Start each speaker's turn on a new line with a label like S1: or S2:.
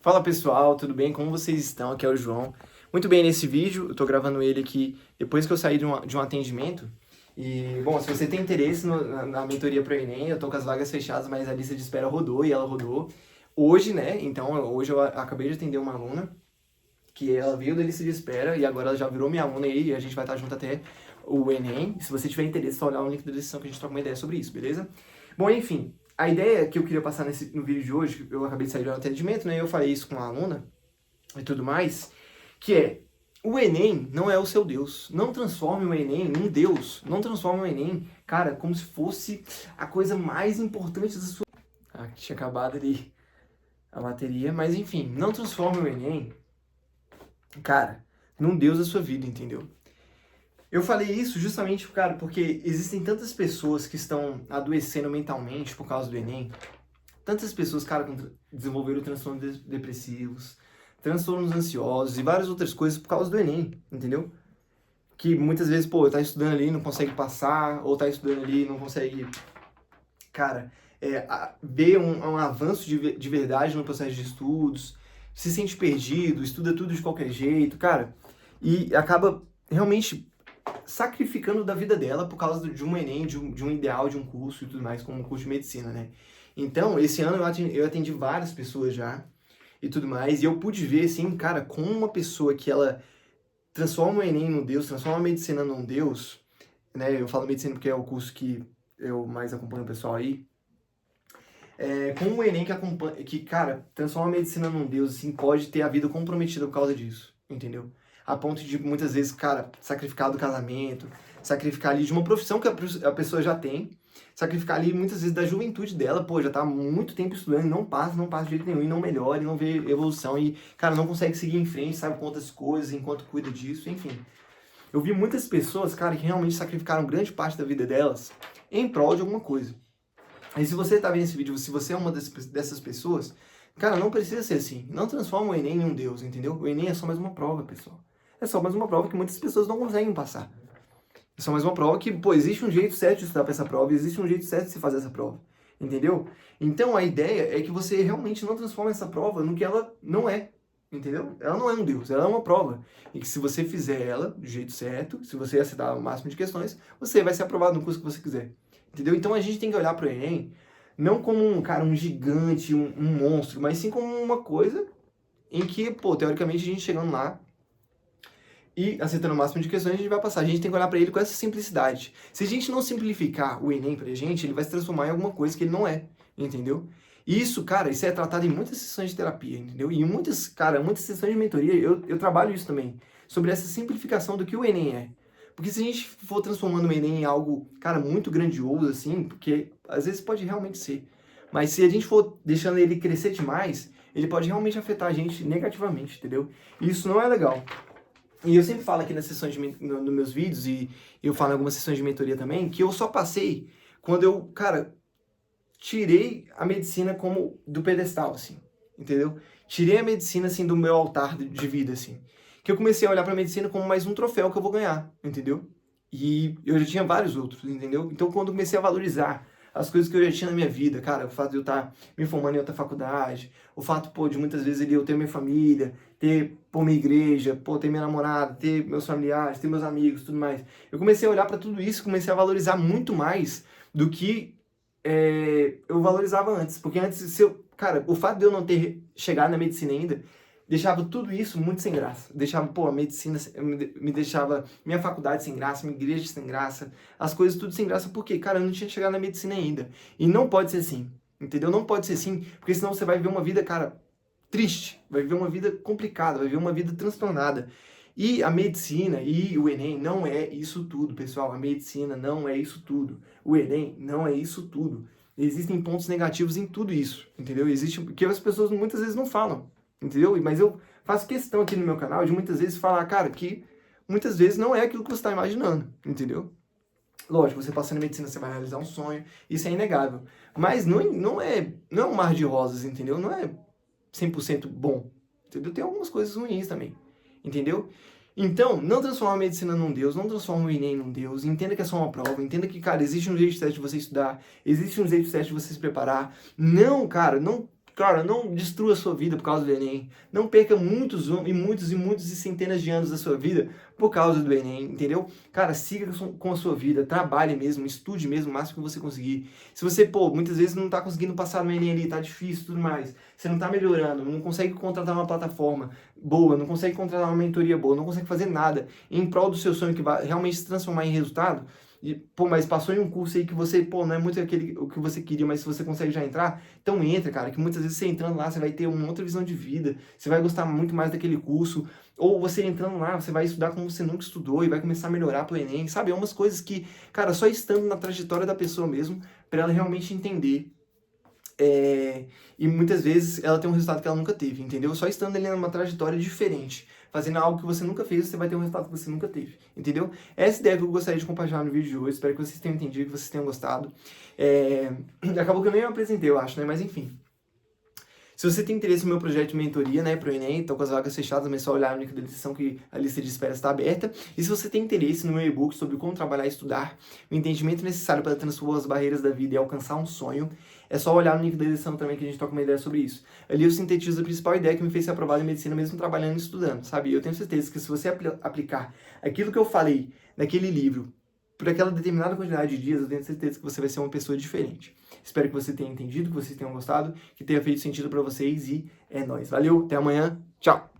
S1: Fala pessoal, tudo bem? Como vocês estão? Aqui é o João. Muito bem, nesse vídeo, eu tô gravando ele aqui depois que eu saí de um atendimento. E, bom, se você tem interesse na mentoria para o Enem, eu tô com as vagas fechadas, mas a lista de espera rodou e ela rodou hoje, né? Então, hoje eu acabei de atender uma aluna que ela veio da lista de espera e agora ela já virou minha aluna aí e a gente vai estar junto até o Enem. Se você tiver interesse, só olhar o link da descrição que a gente troca uma ideia sobre isso, beleza? Bom, enfim, a ideia que eu queria passar no vídeo de hoje, eu acabei de sair do atendimento, né? Eu falei isso com a aluna e tudo mais, que é, o Enem não é o seu Deus. Não transforme o Enem num Deus. Não transforme o Enem, cara, como se fosse a coisa mais importante da sua... Ah, tinha acabado ali a bateria, mas enfim, não transforme o Enem, cara, num Deus da sua vida, entendeu? Eu falei isso justamente, cara, porque existem tantas pessoas que estão adoecendo mentalmente por causa do Enem. Tantas pessoas, cara, desenvolveram transtornos depressivos, transtornos ansiosos e várias outras coisas por causa do Enem, entendeu? Que muitas vezes, pô, tá estudando ali, não consegue passar, ou tá estudando ali, não consegue, cara, ver um avanço de verdade no processo de estudos, se sente perdido, estuda tudo de qualquer jeito, cara, e acaba realmente sacrificando da vida dela por causa de um Enem, de um ideal, de um curso e tudo mais, como o curso de medicina, né? Então, esse ano eu atendi várias pessoas já e tudo mais, e eu pude ver, assim, cara, como uma pessoa que ela transforma o Enem num Deus, transforma a medicina num Deus, né? Eu falo medicina porque é o curso que eu mais acompanho o pessoal aí. Como o Enem que, cara, transforma a medicina num Deus, assim, pode ter a vida comprometida por causa disso, entendeu? A ponto de, muitas vezes, cara, sacrificar do casamento, sacrificar ali de uma profissão que a pessoa já tem, sacrificar ali, muitas vezes, da juventude dela, pô, já tá há muito tempo estudando e não passa de jeito nenhum, e não melhora, e não vê evolução, e, cara, não consegue seguir em frente, sabe quantas coisas, enquanto cuida disso, enfim. Eu vi muitas pessoas, cara, que realmente sacrificaram grande parte da vida delas em prol de alguma coisa. E se você tá vendo esse vídeo, se você é uma dessas pessoas, cara, não precisa ser assim. Não transforma o Enem em um Deus, entendeu? O Enem é só mais uma prova, pessoal. É só mais uma prova que muitas pessoas não conseguem passar. É só mais uma prova que, pô, existe um jeito certo de estudar para essa prova, existe um jeito certo de se fazer essa prova. Entendeu? Então a ideia é que você realmente não transforme essa prova no que ela não é. Entendeu? Ela não é um Deus, ela é uma prova. E que se você fizer ela do jeito certo, se você acertar o máximo de questões, você vai ser aprovado no curso que você quiser. Entendeu? Então a gente tem que olhar para o Enem não como um cara, um gigante, um monstro, mas sim como uma coisa em que, pô, teoricamente a gente chegando lá e acertando o máximo de questões, a gente vai passar. A gente tem que olhar para ele com essa simplicidade. Se a gente não simplificar o Enem pra gente, ele vai se transformar em alguma coisa que ele não é, entendeu? Isso, cara, isso é tratado em muitas sessões de terapia, entendeu? E em muitas, cara, muitas sessões de mentoria, eu trabalho isso também, sobre essa simplificação do que o Enem é. Porque se a gente for transformando o Enem em algo, cara, muito grandioso, assim, porque às vezes pode realmente ser, mas se a gente for deixando ele crescer demais, ele pode realmente afetar a gente negativamente, entendeu? E isso não é legal. E eu sempre falo aqui nas sessões nos meus vídeos, e eu falo em algumas sessões de mentoria também, que eu só passei quando eu, cara, tirei a medicina como do pedestal, assim, entendeu? Tirei a medicina, assim, do meu altar de vida, assim. Que eu comecei a olhar pra medicina como mais um troféu que eu vou ganhar, entendeu? E eu já tinha vários outros, entendeu? Então, quando eu comecei a valorizar as coisas que eu já tinha na minha vida, cara, o fato de eu estar me formando em outra faculdade, o fato, pô, de muitas vezes ali eu ter minha família, ter, pô, minha igreja, pô, ter minha namorada, ter meus familiares, ter meus amigos, tudo mais. Eu comecei a olhar pra tudo isso, comecei a valorizar muito mais do que eu valorizava antes. Porque antes, cara, o fato de eu não ter chegado na medicina ainda, deixava tudo isso muito sem graça. Deixava, pô, a medicina, me deixava minha faculdade sem graça, minha igreja sem graça, as coisas tudo sem graça, porque, cara, eu não tinha chegado na medicina ainda. E não pode ser assim, entendeu? Não pode ser assim, porque senão você vai viver uma vida, cara, triste, vai viver uma vida complicada, vai viver uma vida transtornada. E a medicina e o Enem não é isso tudo, pessoal. A medicina não é isso tudo. O Enem não é isso tudo. Existem pontos negativos em tudo isso, entendeu? Existe que as pessoas muitas vezes não falam, entendeu? Mas eu faço questão aqui no meu canal de muitas vezes falar, cara, que muitas vezes não é aquilo que você está imaginando, entendeu? Lógico, você passando em medicina, você vai realizar um sonho, isso é inegável. Mas não é um mar de rosas, entendeu? Não é 100% bom, entendeu? Tem algumas coisas ruins também, entendeu? Então, não transforma a medicina num Deus, não transforma o Enem num Deus, entenda que é só uma prova, entenda que, cara, existe um jeito certo de você estudar, existe um jeito certo de você se preparar. Não, cara, não cara, não destrua a sua vida por causa do Enem. Não perca muitos e centenas de anos da sua vida por causa do Enem, entendeu? Cara, siga com a sua vida, trabalhe mesmo, estude mesmo o máximo que você conseguir. Se você, muitas vezes não tá conseguindo passar no Enem ali, tá difícil e tudo mais, você não tá melhorando, não consegue contratar uma plataforma boa, não consegue contratar uma mentoria boa, não consegue fazer nada em prol do seu sonho que vai realmente se transformar em resultado, mas passou em um curso aí que você, não é muito o que você queria, mas se você consegue já entrar, então entra, cara, que muitas vezes você entrando lá, você vai ter uma outra visão de vida, você vai gostar muito mais daquele curso, ou você entrando lá, você vai estudar como você nunca estudou e vai começar a melhorar pro Enem, sabe? É umas coisas que, cara, só estando na trajetória da pessoa mesmo, para ela realmente entender. E muitas vezes ela tem um resultado que ela nunca teve, entendeu? Só estando ali numa trajetória diferente, fazendo algo que você nunca fez, você vai ter um resultado que você nunca teve, entendeu? Essa ideia que eu gostaria de compartilhar no vídeo de hoje, espero que vocês tenham entendido, que vocês tenham gostado. Acabou que eu nem me apresentei, eu acho, né? Mas enfim. Se você tem interesse no meu projeto de mentoria, né, pro Enem, tô com as vagas fechadas, mas é só olhar no link da descrição que a lista de espera está aberta. E se você tem interesse no meu e-book sobre como trabalhar e estudar, o entendimento necessário para transformar as barreiras da vida e alcançar um sonho, é só olhar no link da descrição também que a gente toca uma ideia sobre isso. Ali eu sintetizo a principal ideia que me fez ser aprovado em medicina mesmo trabalhando e estudando, sabe? E eu tenho certeza que se você aplicar aquilo que eu falei naquele livro por aquela determinada quantidade de dias, eu tenho certeza que você vai ser uma pessoa diferente. Espero que você tenha entendido, que vocês tenham gostado, que tenha feito sentido para vocês e é nóis. Valeu, até amanhã, tchau!